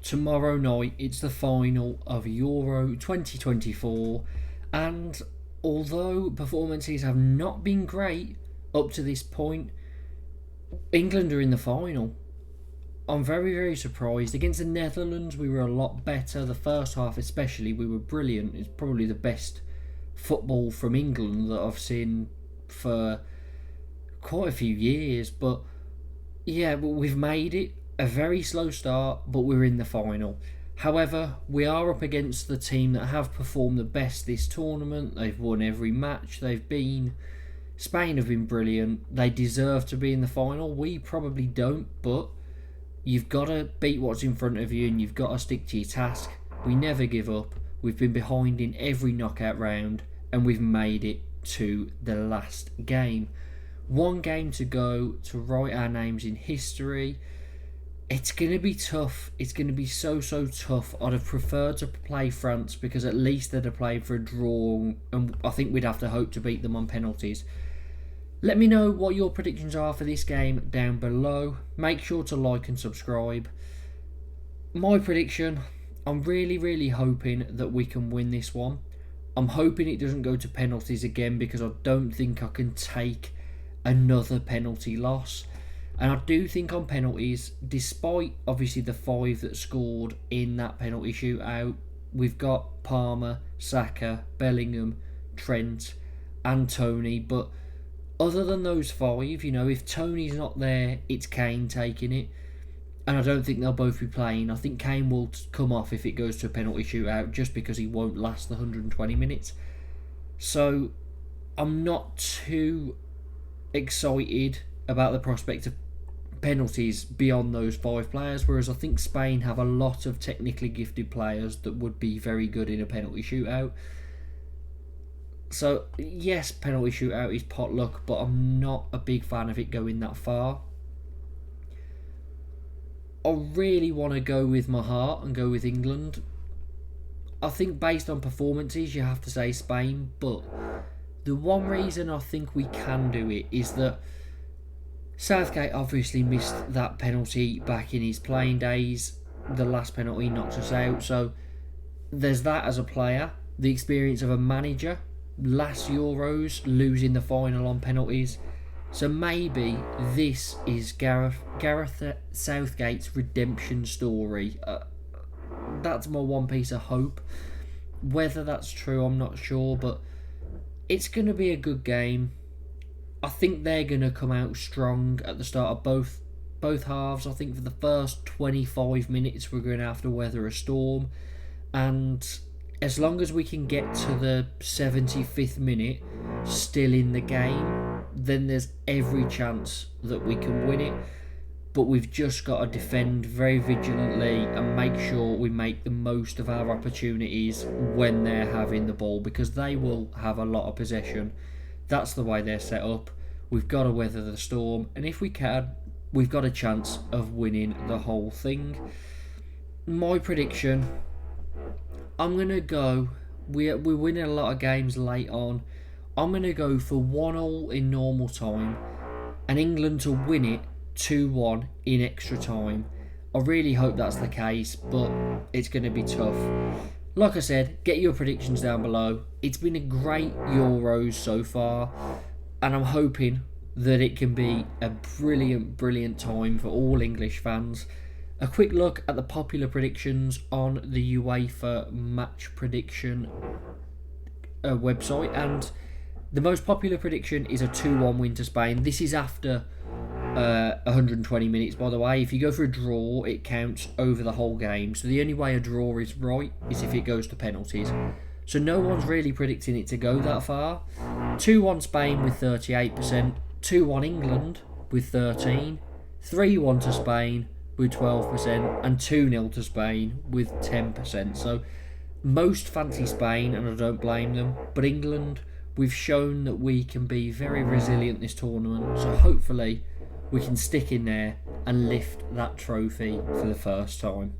tomorrow night it's the final of Euro 2024, and although performances have not been great up to this point, England are in the final. I'm very, very surprised. Against the Netherlands, we were a lot better. The first half, especially, we were brilliant. It's probably the best football from England that I've seen for quite a few years. But yeah, but we've made it. A very slow start, but we're in the final. However, we are up against the team that have performed the best this tournament. They've won every match they've been. Spain have been brilliant. They deserve to be in the final. We probably don't, but you've got to beat what's in front of you and you've got to stick to your task. We never give up. We've been behind in every knockout round and we've made it to the last game. One game to go to write our names in history. It's going to be tough. It's going to be so tough. I'd have preferred to play France because at least they'd have played for a draw and I think we'd have to hope to beat them on penalties. Let me know what your predictions are for this game down below. Make sure to like and subscribe. My prediction, I'm really hoping that we can win this one. I'm hoping it doesn't go to penalties again because I don't think I can take another penalty loss. And I do think on penalties, despite obviously the 5 that scored in that penalty shootout, we've got Palmer, Saka, Bellingham, Trent and Tony. But other than those 5, if Tony's not there, it's Kane taking it. And I don't think they'll both be playing. I think Kane will come off if it goes to a penalty shootout just because he won't last the 120 minutes. So I'm not too excited about the prospect of penalties beyond those 5 players, whereas I think Spain have a lot of technically gifted players that would be very good in a penalty shootout. So yes, penalty shootout is potluck, but I'm not a big fan of it going that far. I really want to go with my heart and go with England. I think based on performances you have to say Spain, but the one reason I think we can do it is that Southgate obviously missed that penalty back in his playing days. The last penalty knocked us out. So there's that as a player. The experience of a manager. Last Euros, losing the final on penalties. So maybe this is Gareth Southgate's redemption story. That's my one piece of hope. Whether that's true, I'm not sure. But it's going to be a good game. I think they're going to come out strong at the start of both halves. I think for the first 25 minutes we're going to have to weather a storm. And as long as we can get to the 75th minute still in the game, then there's every chance that we can win it. But we've just got to defend very vigilantly and make sure we make the most of our opportunities when they're having the ball, because they will have a lot of possession. That's the way they're set up. We've got to weather the storm, and if we can, we've got a chance of winning the whole thing. My prediction, I'm going to go, we're winning a lot of games late on. I'm going to go for 1-1 in normal time and England to win it 2-1 in extra time. I really hope that's the case, but it's going to be tough. Like I said, get your predictions down below. It's been a great Euros so far, and I'm hoping that it can be a brilliant time for all English fans. A quick look at the popular predictions on the UEFA match prediction website, and the most popular prediction is a 2-1 win to Spain. This is after 120 minutes, by the way. If you go for a draw, it counts over the whole game. So the only way a draw is right is if it goes to penalties. So no one's really predicting it to go that far. 2-1 Spain with 38%, 2-1 England with 13%, 3-1 to Spain with 12%, and 2-0 to Spain with 10%. So most fancy Spain, and I don't blame them. But England, we've shown that we can be very resilient this tournament. So hopefully we can stick in there and lift that trophy for the first time.